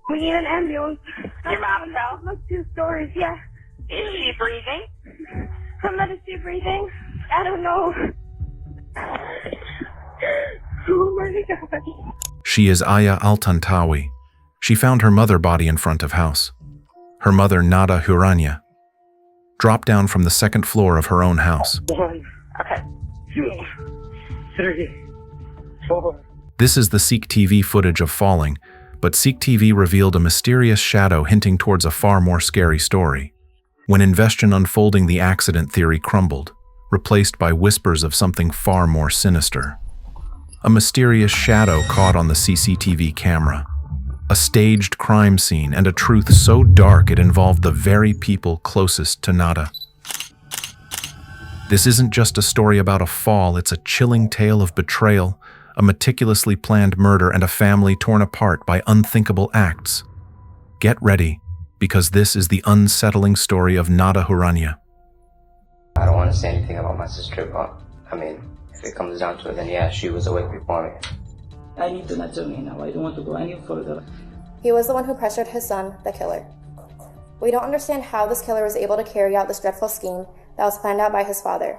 We need an ambulance. Your mom fell? Look, 2 stories, yeah. Is she breathing? Somebody, is she breathing? I don't know. Oh my God. She is Aya Al-Tantawi. She found her mother body in front of house. Her mother, Nada Huranieh, dropped down from the 2nd floor of her own house. 1, Okay. 2, 3, 4. This is the Sikh TV footage of falling, but Sikh TV revealed a mysterious shadow hinting towards a far more scary story. When investigation unfolding, the accident theory crumbled, replaced by whispers of something far more sinister. A mysterious shadow caught on the CCTV camera. A staged crime scene and a truth so dark it involved the very people closest to Nada. This isn't just a story about a fall, it's a chilling tale of betrayal, a meticulously planned murder, and a family torn apart by unthinkable acts. Get ready, because this is the unsettling story of Nada Huranieh. I don't want to say anything about my sister, but I mean, if it comes down to it, then yeah, she was awake before me. I need to not tell me now. I don't want to go any further. He was the one who pressured his son, the killer. We don't understand how this killer was able to carry out this dreadful scheme that was planned out by his father.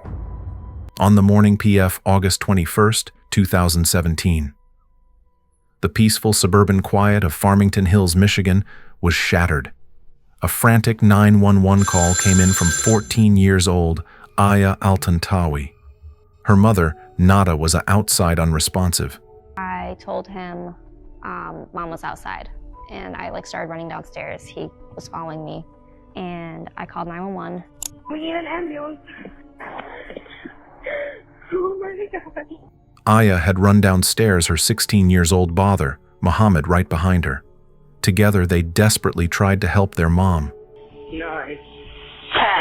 On the morning PF August 21st, 2017. The peaceful suburban quiet of Farmington Hills, Michigan, was shattered. A frantic 911 call came in from 14 years old Aya Al-Tantawi. Her mother, Nada, was outside unresponsive. I told him Mom was outside, and I started running downstairs. He was following me, and I called 911. We need an ambulance. Oh my God. Aya had run downstairs, her 16 years old father, Muhammad, right behind her. Together, they desperately tried to help their mom. 9,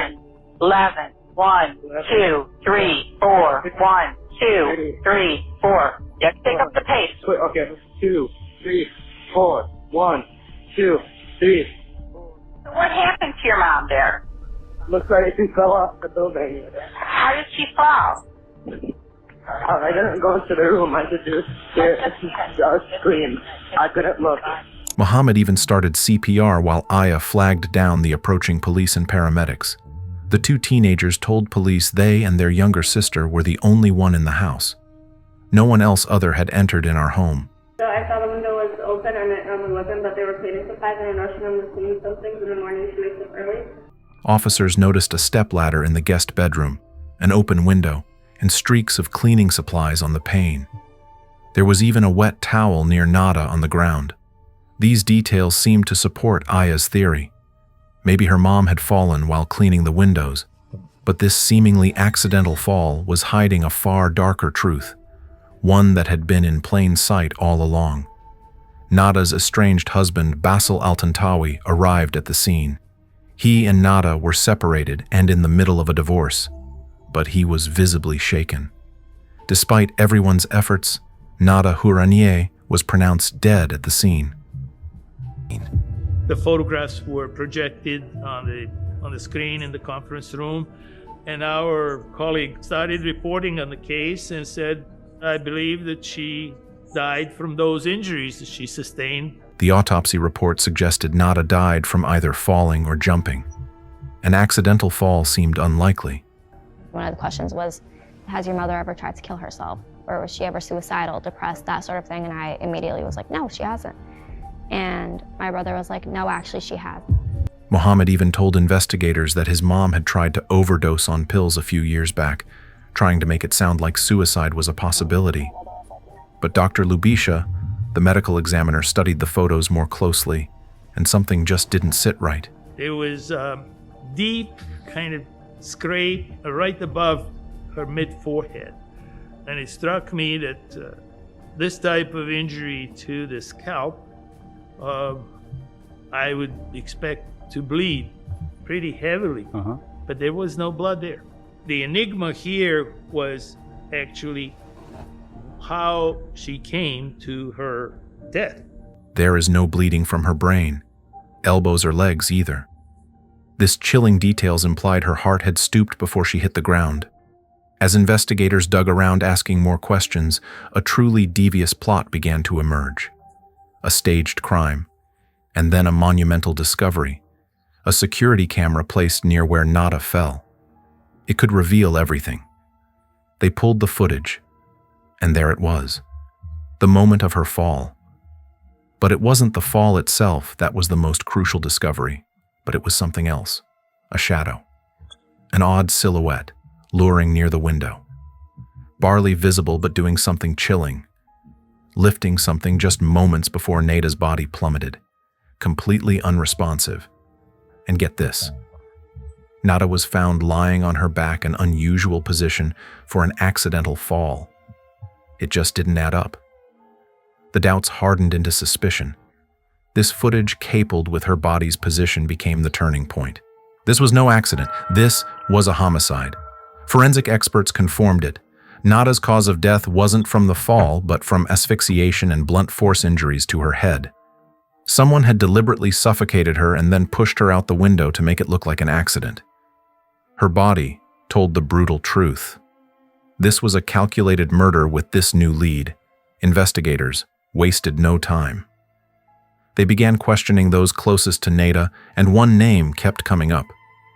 10, 11, 1, 2, 3, 4, 1, 2, 3, 4. You have to pick up the pace. Wait, okay. 2, 3, 4. 1, 2, 3. What happened to your mom there? Looks like she fell off the building. How did she fall? I didn't go into the room. I just screamed. I couldn't look. Muhammad even started CPR while Aya flagged down the approaching police and paramedics. The 2 teenagers told police they and their younger sister were the only one in the house. No one else other had entered in our home. So I saw the window was open and it wasn't, but they were cleaning supplies, and I know she was cleaning some things in the morning. She wakes up early. Officers noticed a stepladder in the guest bedroom, an open window, and streaks of cleaning supplies on the pane. There was even a wet towel near Nada on the ground. These details seemed to support Aya's theory. Maybe her mom had fallen while cleaning the windows, but this seemingly accidental fall was hiding a far darker truth, one that had been in plain sight all along. Nada's estranged husband, Basil Al-Tantawi, arrived at the scene. He and Nada were separated and in the middle of a divorce, but he was visibly shaken. Despite everyone's efforts, Nada Huranieh was pronounced dead at the scene. The photographs were projected on the screen in the conference room, and our colleague started reporting on the case and said, I believe that she died from those injuries that she sustained. The autopsy report suggested Nada died from either falling or jumping. An accidental fall seemed unlikely. One of the questions was, has your mother ever tried to kill herself? Or was she ever suicidal, depressed, that sort of thing? And I immediately was like, no, she hasn't. And my brother was like, no, actually she has. Muhammad even told investigators that his mom had tried to overdose on pills a few years back, trying to make it sound like suicide was a possibility. But Dr. Lubisha, the medical examiner, studied the photos more closely, and something just didn't sit right. There was a deep kind of scrape right above her mid-forehead. And it struck me that this type of injury to the scalp, I would expect to bleed pretty heavily, but there was no blood there. The enigma here was actually how she came to her death. There is no bleeding from her brain, elbows or legs either. This chilling details implied her heart had stooped before she hit the ground. As investigators dug around asking more questions, a truly devious plot began to emerge. A staged crime. And then a monumental discovery: a security camera placed near where Nada fell. It could reveal everything. They pulled the footage, and there it was, the moment of her fall. But it wasn't the fall itself that was the most crucial discovery, but it was something else: a shadow, an odd silhouette luring near the window, barely visible but doing something chilling, lifting something just moments before Nada's body plummeted, completely unresponsive. And get this: Nada was found lying on her back, an unusual position for an accidental fall. It just didn't add up. The doubts hardened into suspicion. This footage, coupled with her body's position, became the turning point. This was no accident. This was a homicide. Forensic experts confirmed it. Nada's cause of death wasn't from the fall, but from asphyxiation and blunt force injuries to her head. Someone had deliberately suffocated her and then pushed her out the window to make it look like an accident. Her body told the brutal truth. This was a calculated murder. With this new lead, investigators wasted no time. They began questioning those closest to Nada, and one name kept coming up: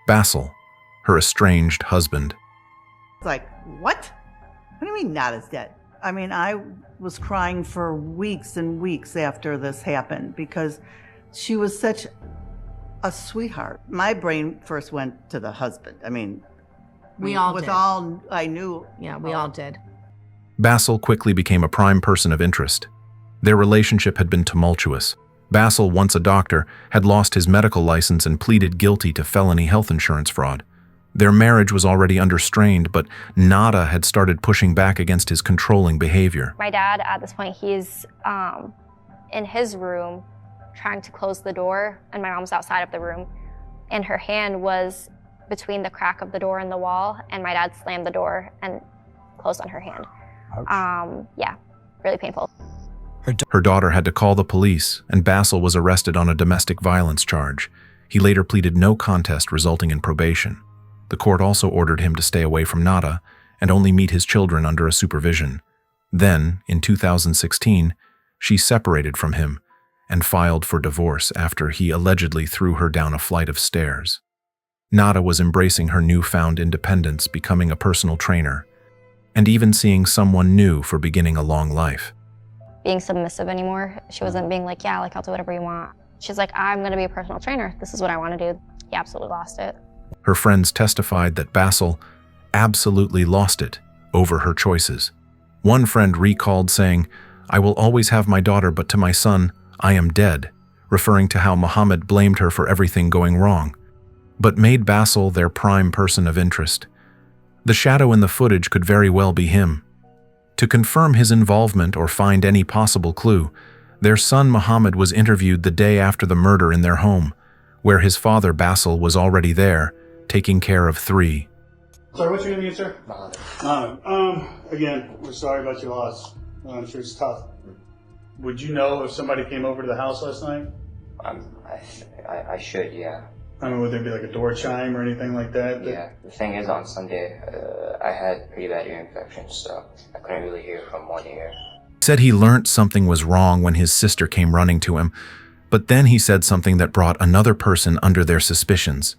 Basil, her estranged husband. Like, what? What do you mean Nada's dead? I mean, I was crying for weeks and weeks after this happened because she was such a sweetheart. My brain first went to the husband. I mean, we all with did. all I knew. Yeah, we all did. Basil quickly became a prime person of interest. Their relationship had been tumultuous. Basil, once a doctor, had lost his medical license and pleaded guilty to felony health insurance fraud. Their marriage was already under strain, but Nada had started pushing back against his controlling behavior. My dad, at this point, he's in his room trying to close the door, and my mom's outside of the room, and her hand was between the crack of the door and the wall, and my dad slammed the door and closed on her hand. Yeah, really painful. Her daughter had to call the police, and Basil was arrested on a domestic violence charge. He later pleaded no contest, resulting in probation. The court also ordered him to stay away from Nada and only meet his children under a supervision. Then, in 2016, she separated from him and filed for divorce after he allegedly threw her down a flight of stairs. Nada was embracing her newfound independence, becoming a personal trainer, and even seeing someone new for beginning a long life. Being submissive anymore. She wasn't being like, yeah, like, I'll do whatever you want. She's like, I'm gonna be a personal trainer. This is what I wanna do. He absolutely lost it. Her friends testified that Basil absolutely lost it over her choices. One friend recalled saying, "I will always have my daughter, but to my son, I am dead," referring to how Muhammad blamed her for everything going wrong, but made Basil their prime person of interest. The shadow in the footage could very well be him. To confirm his involvement or find any possible clue, their son Muhammad was interviewed the day after the murder in their home, where his father Basil was already there, taking care of 3. Sorry, what's your name again, sir? Mohammed. Again, we're sorry about your loss. I'm sure it's tough. Would you know if somebody came over to the house last night? I should, yeah. I mean, would there be like a door chime or anything like that? Yeah, the thing is, on Sunday, I had pretty bad ear infections, so I couldn't really hear from one ear. He said he learnt something was wrong when his sister came running to him, but then he said something that brought another person under their suspicions.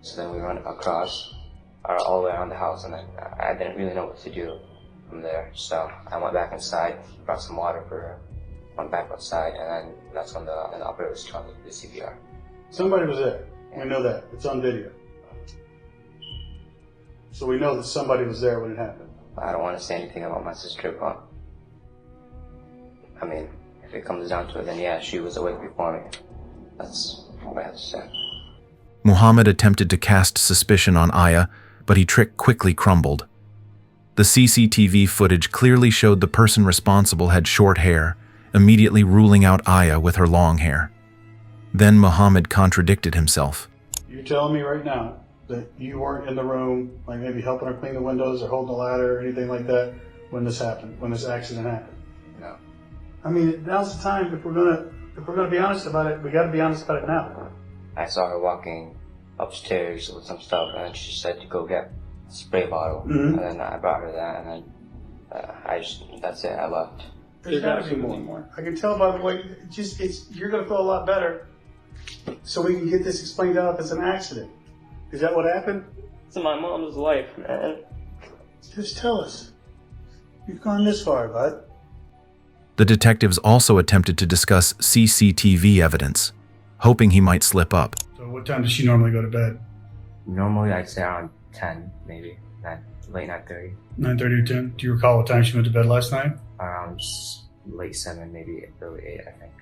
So then we went across, all the way around the house, and then I didn't really know what to do from there. So I went back inside, brought some water for her, went back outside, and then that's when the operator was trying to do the CPR. Somebody was there. We know that. It's on video. So we know that somebody was there when it happened. I don't want to say anything about my sister, but I mean, if it comes down to it, then yeah, she was awake before me. That's what I have to say. Muhammad attempted to cast suspicion on Aya, but his trick quickly crumbled. The CCTV footage clearly showed the person responsible had short hair, immediately ruling out Aya with her long hair. Then Muhammad contradicted himself. You're telling me right now that you weren't in the room, like maybe helping her clean the windows or holding the ladder or anything like that when this happened, when this accident happened? No. I mean, now's the time. If we're gonna be honest about it, we got to be honest about it now. I saw her walking upstairs with some stuff, and then she said to go get a spray bottle, and then I brought her that, and then that's it, I left. There's gotta be more. I can tell by the way, you're gonna feel a lot better. So we can get this explained out if it's an accident. Is that what happened? It's my mom's life, man. Just tell us. You've gone this far, bud. The detectives also attempted to discuss CCTV evidence, hoping he might slip up. So what time does she normally go to bed? Normally I'd say around 10, maybe. Late 9:30. 9:30 or 10? Do you recall what time she went to bed last night? Around late 7, maybe early 8, I think.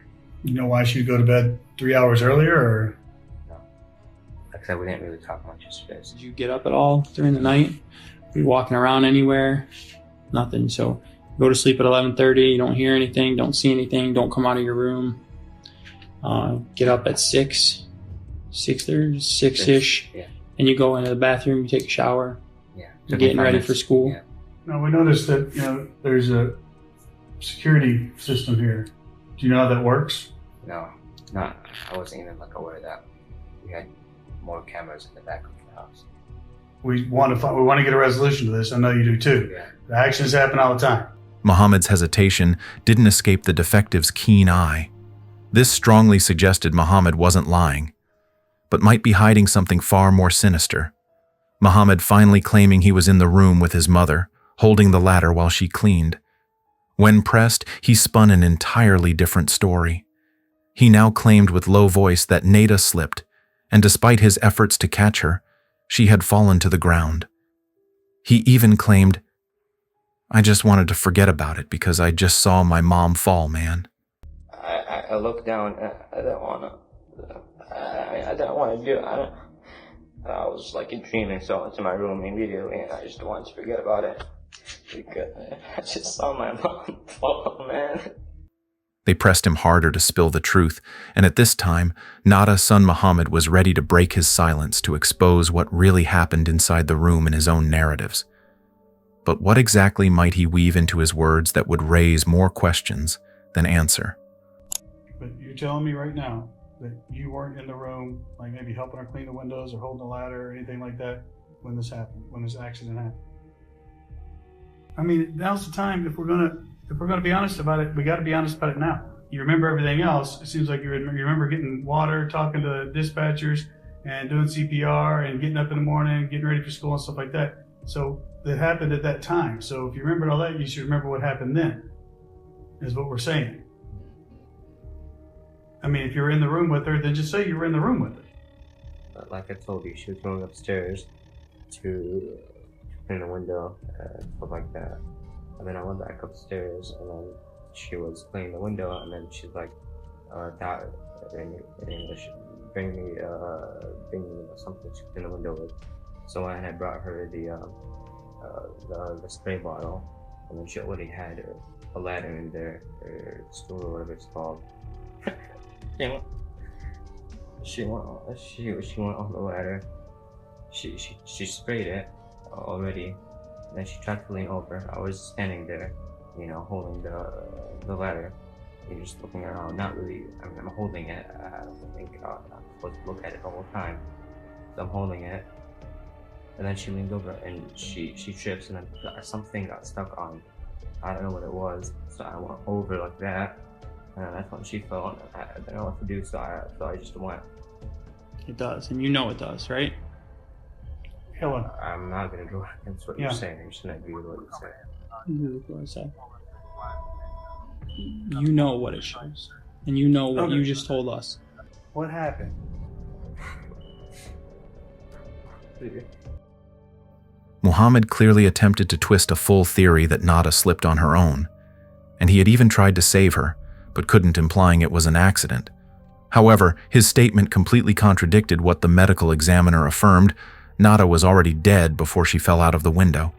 You know why she would go to bed 3 hours earlier, or? No. Like I said, we didn't really talk much yesterday. Did you get up at all during the night? Were you walking around anywhere? Nothing. So go to sleep at 11:30. You don't hear anything, don't see anything, don't come out of your room. Get up at 6:30, 6-ish, yeah. And you go into the bathroom, you take a shower. Yeah. You're getting ready for school. Yeah. No, we noticed that, there's a security system here. Do you know how that works? No, I wasn't even aware of that. We had more cameras in the back of the house. We want to get a resolution to this. I know you do too. Yeah. The actions happen all the time. Mohammed's hesitation didn't escape the detective's keen eye. This strongly suggested Mohammed wasn't lying, but might be hiding something far more sinister. Mohammed finally claiming he was in the room with his mother, holding the ladder while she cleaned. When pressed, he spun an entirely different story. He now claimed with low voice that Nada slipped, and despite his efforts to catch her, she had fallen to the ground. He even claimed, "I just wanted to forget about it because I just saw my mom fall, man." I looked down. I didn't want to do it. I was dreaming, so I went to my room immediately, and I just wanted to forget about it. Because I just saw my mom fall, man. They pressed him harder to spill the truth, and at this time, Nada's son Mohammed was ready to break his silence to expose what really happened inside the room in his own narratives. But what exactly might he weave into his words that would raise more questions than answer? But you're telling me right now that you weren't in the room, maybe helping her clean the windows or holding the ladder or anything like that when this happened, when this accident happened? I mean, now's the time. If we're gonna be honest about it, we got to be honest about it now. You remember everything else. It seems like you remember getting water, talking to dispatchers, and doing CPR, and getting up in the morning, getting ready for school and stuff like that. So that happened at that time. So if you remembered all that, you should remember what happened then. Is what we're saying. I mean, if you were in the room with her, then just say you were in the room with her. Like I told you, she was going upstairs to clean the window, stuff like that. And then I went back upstairs, and then she was cleaning the window, and then she's like, in English, bring me something to clean the window with. So I had brought her the spray bottle, and then she already had a ladder in there, or stool, or whatever it's called. She went on the ladder. She sprayed it already. And then she tried to lean over. I was standing there, holding the ladder. And just looking around, not really. I mean, I'm holding it. I don't think I'm supposed to look at it the whole time. So I'm holding it. And then she leaned over and she trips, and then something got stuck on. I don't know what it was. So I went over like that. And that's when she fell. I didn't know what to do, so I just went. It does, and you know it does, right? Helen. I'm not going to go against what you're saying. I'm just going to agree with what you're saying. You know what it shows, and you know what you just told us. What happened? Mohammed clearly attempted to twist a full theory that Nada slipped on her own, and he had even tried to save her, but couldn't, implying it was an accident. However, his statement completely contradicted what the medical examiner affirmed. Nada was already dead before she fell out of the window.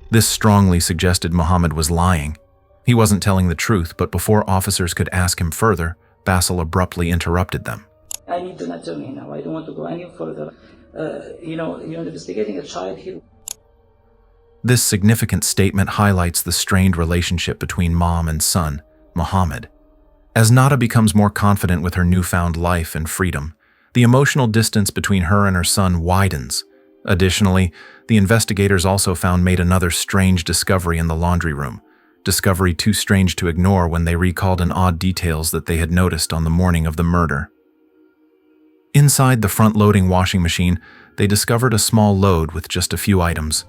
This strongly suggested Mohammed was lying. He wasn't telling the truth, but before officers could ask him further, Basil abruptly interrupted them. I need an attorney now. I don't want to go any further. You're investigating a child here. This significant statement highlights the strained relationship between mom and son, Mohammed. As Nada becomes more confident with her newfound life and freedom, the emotional distance between her and her son widens. Additionally, the investigators also made another strange discovery in the laundry room. discovery too strange to ignore when they recalled an odd details that they had noticed on the morning of the murder. Inside the front-loading washing machine, they discovered a small load with just a few items.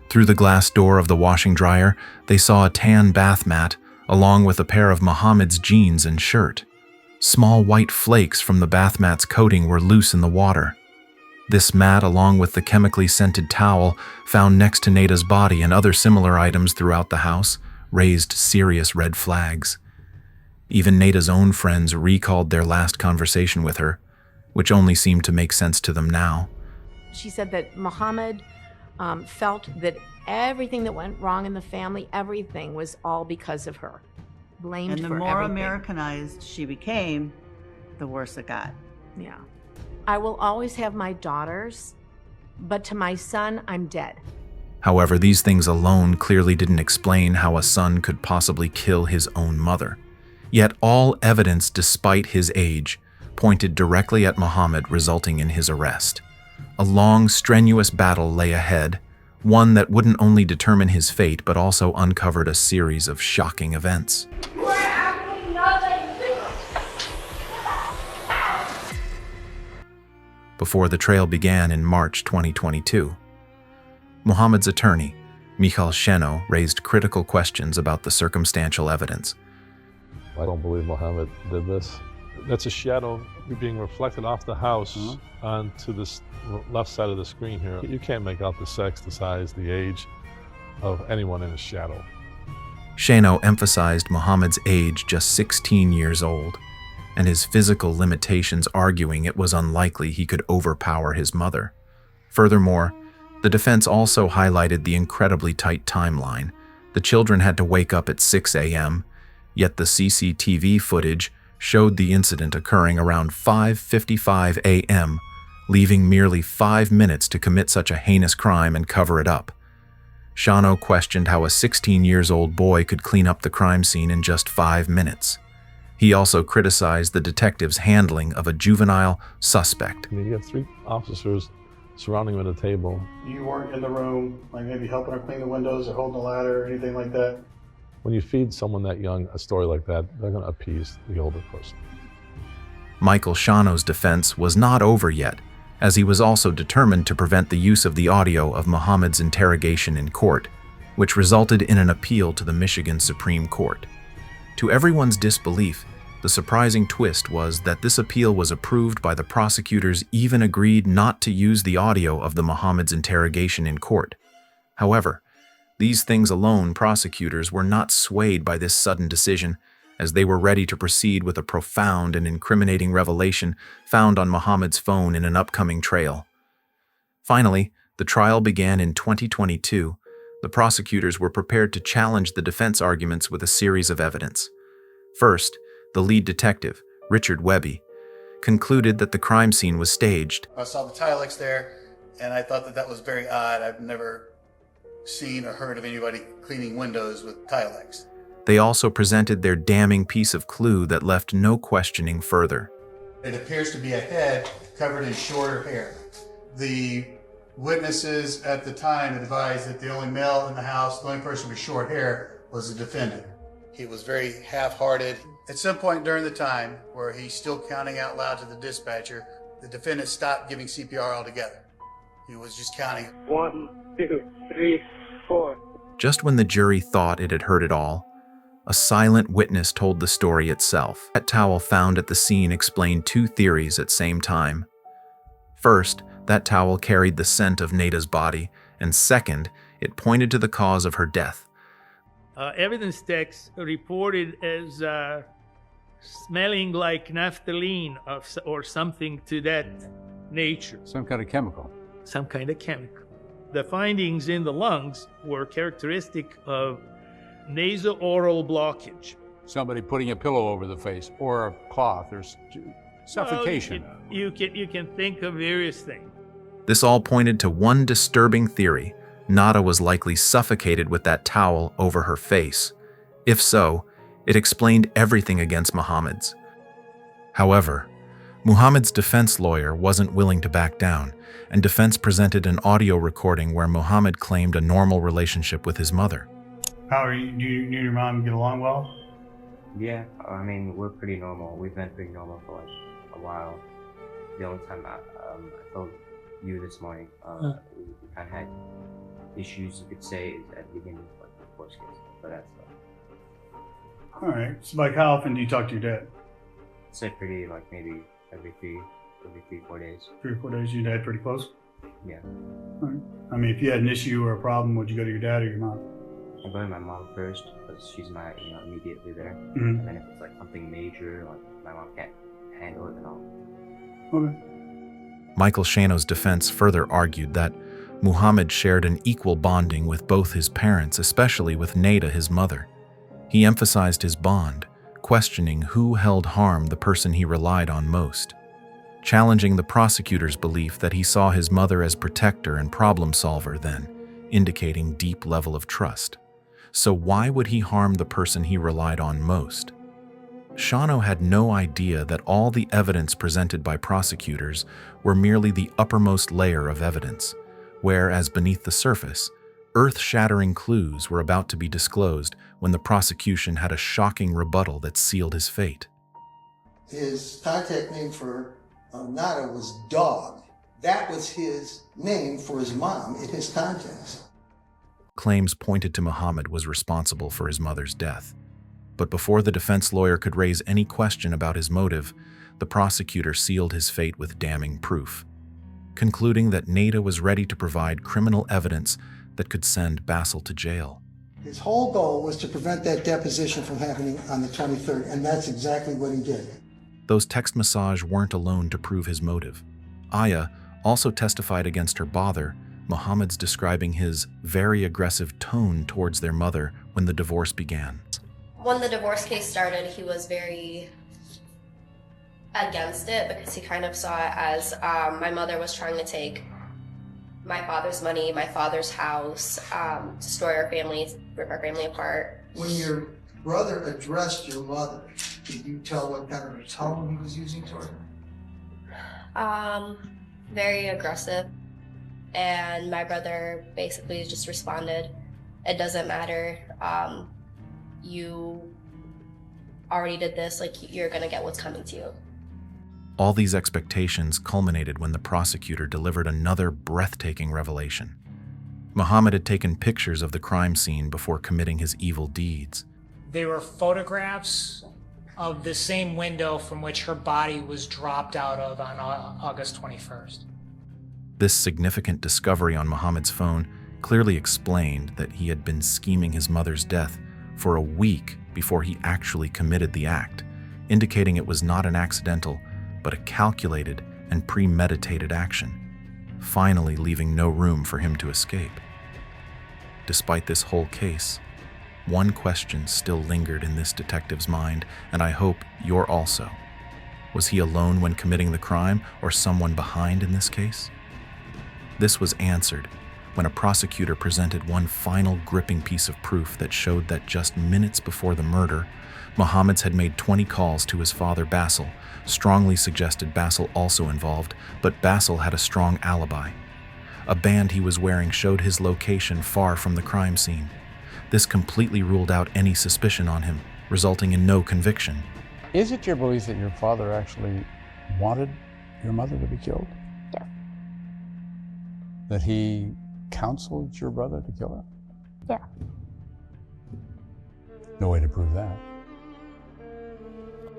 Through the glass door of the washing dryer, they saw a tan bath mat, along with a pair of Mohammed's jeans and shirt. Small white flakes from the bath mat's coating were loose in the water. This mat, along with the chemically scented towel found next to Nada's body and other similar items throughout the house, raised serious red flags. Even Nada's own friends recalled their last conversation with her, which only seemed to make sense to them now. She said that Mohammed felt that everything that went wrong in the family, everything was all because of her. Blamed And the for more everything. Americanized she became, the worse it got. Yeah. I will always have my daughters, but to my son, I'm dead. However, these things alone clearly didn't explain how a son could possibly kill his own mother. Yet all evidence, despite his age, pointed directly at Mohammed, resulting in his arrest. A long, strenuous battle lay ahead, one that wouldn't only determine his fate but also uncovered a series of shocking events. Before the trail began in March 2022, Mohammed's attorney, Michal Sheno, raised critical questions about the circumstantial evidence. I don't believe Mohammed did this. That's a shadow being reflected off the house onto this left side of the screen here. You can't make out the sex, the size, the age of anyone in a shadow. Sheno emphasized Mohammed's age, just 16 years old, and his physical limitations, arguing it was unlikely he could overpower his mother. Furthermore, the defense also highlighted the incredibly tight timeline. The children had to wake up at 6 a.m., yet the CCTV footage showed the incident occurring around 5:55 a.m., leaving merely 5 minutes to commit such a heinous crime and cover it up. Shano questioned how a 16-year-old boy could clean up the crime scene in just 5 minutes. He also criticized the detective's handling of a juvenile suspect. I mean, you have 3 officers surrounding him at a table. You weren't in the room, like maybe helping her clean the windows or holding the ladder or anything like that? When you feed someone that young a story like that, they're going to appease the older person. Michael Shano's defense was not over yet, as he was also determined to prevent the use of the audio of Mohammed's interrogation in court, which resulted in an appeal to the Michigan Supreme Court. To everyone's disbelief, the surprising twist was that this appeal was approved by the prosecutors, even agreed not to use the audio of the Mohammed's interrogation in court. However, these things alone, prosecutors were not swayed by this sudden decision, as they were ready to proceed with a profound and incriminating revelation found on Mohammed's phone in an upcoming trail. Finally, the trial began in 2022. The prosecutors were prepared to challenge the defense arguments with a series of evidence. First, the lead detective, Richard Webby, concluded that the crime scene was staged. I saw the Tilex there, and I thought that that was very odd. I've never seen or heard of anybody cleaning windows with Tilex. They also presented their damning piece of clue that left no questioning further. It appears to be a head covered in shorter hair. The witnesses at the time advised that the only male in the house, the only person with short hair, was the defendant. He was very half-hearted. At some point during the time where he's still counting out loud to the dispatcher, the defendant stopped giving CPR altogether. He was just counting. 1, 2, 3, 4. Just when the jury thought it had heard it all, a silent witness told the story itself. That towel found at the scene explained 2 theories at the same time. First, that towel carried the scent of Nada's body, and second, it pointed to the cause of her death. Evidence techs reported as smelling like naphthalene or something to that nature. Some kind of chemical. Some kind of chemical. The findings in the lungs were characteristic of nasal-oral blockage. Somebody putting a pillow over the face, or a cloth, or suffocation. Well, you can think of various things. This all pointed to one disturbing theory. Nada was likely suffocated with that towel over her face. If so, it explained everything against Mohammed's. However, Mohammed's defense lawyer wasn't willing to back down, and defense presented an audio recording where Mohammed claimed a normal relationship with his mother. How are you? Do you and your mom get along well? Yeah, I mean, we're pretty normal. We've been pretty normal for like a while. The only time I told you this morning, we kind of had issues, you could say, at the beginning of like the course case, but that's All right. So, like, how often do you talk to your dad? I'd say pretty, like maybe every 4 days. 3 or 4 days. Your dad pretty close? Yeah. All right. I mean, if you had an issue or a problem, would you go to your dad or your mom? I go to my mom first because she's my, immediately there. Mhm. And then if it's like something major, like my mom can't handle it, then I'll. Okay. Michael Shano's defense further argued that Muhammad shared an equal bonding with both his parents, especially with Nada, his mother. He emphasized his bond, questioning who held harm the person he relied on most, challenging the prosecutor's belief that he saw his mother as protector and problem solver then, indicating deep level of trust. So why would he harm the person he relied on most? Shano had no idea that all the evidence presented by prosecutors were merely the uppermost layer of evidence, whereas beneath the surface, earth-shattering clues were about to be disclosed when the prosecution had a shocking rebuttal that sealed his fate. His contact name for Nada was Dog. That was his name for his mom in his contacts. Claims pointed to Muhammad was responsible for his mother's death. But before the defense lawyer could raise any question about his motive, the prosecutor sealed his fate with damning proof, concluding that Nada was ready to provide criminal evidence that could send Basil to jail. His whole goal was to prevent that deposition from happening on the 23rd, and that's exactly what he did. Those text messages weren't alone to prove his motive. Aya also testified against her father, Muhammad's describing his very aggressive tone towards their mother when the divorce began. When the divorce case started, he was very against it because he kind of saw it as my mother was trying to take my father's money, my father's house, destroy our family, rip our family apart. When your brother addressed your mother, did you tell what kind of a tone he was using toward her? Very aggressive. And my brother basically just responded, "It doesn't matter. You already did this, like you're gonna get what's coming to you." All these expectations culminated when the prosecutor delivered another breathtaking revelation. Muhammad had taken pictures of the crime scene before committing his evil deeds. They were photographs of the same window from which her body was dropped out of on August 21st. This significant discovery on Muhammad's phone clearly explained that he had been scheming his mother's death for a week before he actually committed the act, indicating it was not an accidental, but a calculated and premeditated action, finally leaving no room for him to escape. Despite this whole case, one question still lingered in this detective's mind, and I hope your also. Was he alone when committing the crime, or someone behind in this case? This was answered when a prosecutor presented one final gripping piece of proof that showed that just minutes before the murder, Muhammad's had made 20 calls to his father Basil, strongly suggested Basil also involved, but Basil had a strong alibi. A band he was wearing showed his location far from the crime scene. This completely ruled out any suspicion on him, resulting in no conviction. Is it your belief that your father actually wanted your mother to be killed? Yes. That he counseled your brother to kill her? Yeah. No way to prove that.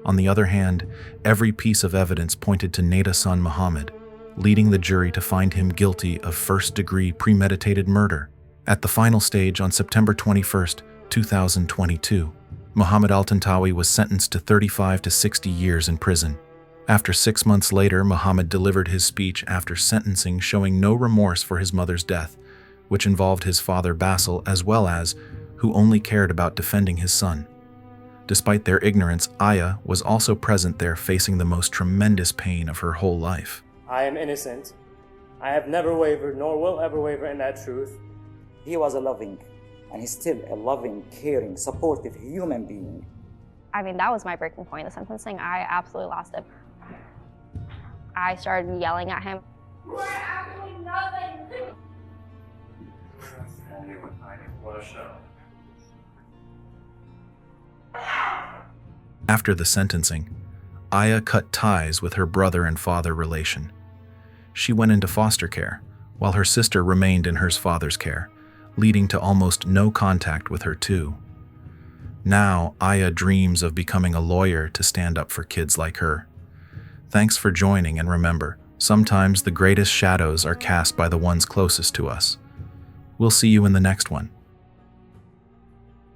On the other hand, every piece of evidence pointed to Nada's son Muhammad, leading the jury to find him guilty of first-degree premeditated murder. At the final stage on September 21st, 2022, Muhammad al-Tantawi was sentenced to 35 to 60 years in prison. After 6 months later, Muhammad delivered his speech after sentencing, showing no remorse for his mother's death, which involved his father Basil as well as who only cared about defending his son. Despite their ignorance, Aya was also present there, facing the most tremendous pain of her whole life. I am innocent. I have never wavered, nor will ever waver in that truth. He was a loving, and he's still a loving, caring, supportive human being. I mean, that was my breaking point. The sentencing, I absolutely lost it. I started yelling at him. We're absolutely nothing. After the sentencing, Aya cut ties with her brother and father relation. She went into foster care, while her sister remained in her father's care, leading to almost no contact with her too. Now, Aya dreams of becoming a lawyer to stand up for kids like her. Thanks for joining, and remember, sometimes the greatest shadows are cast by the ones closest to us. We'll see you in the next one.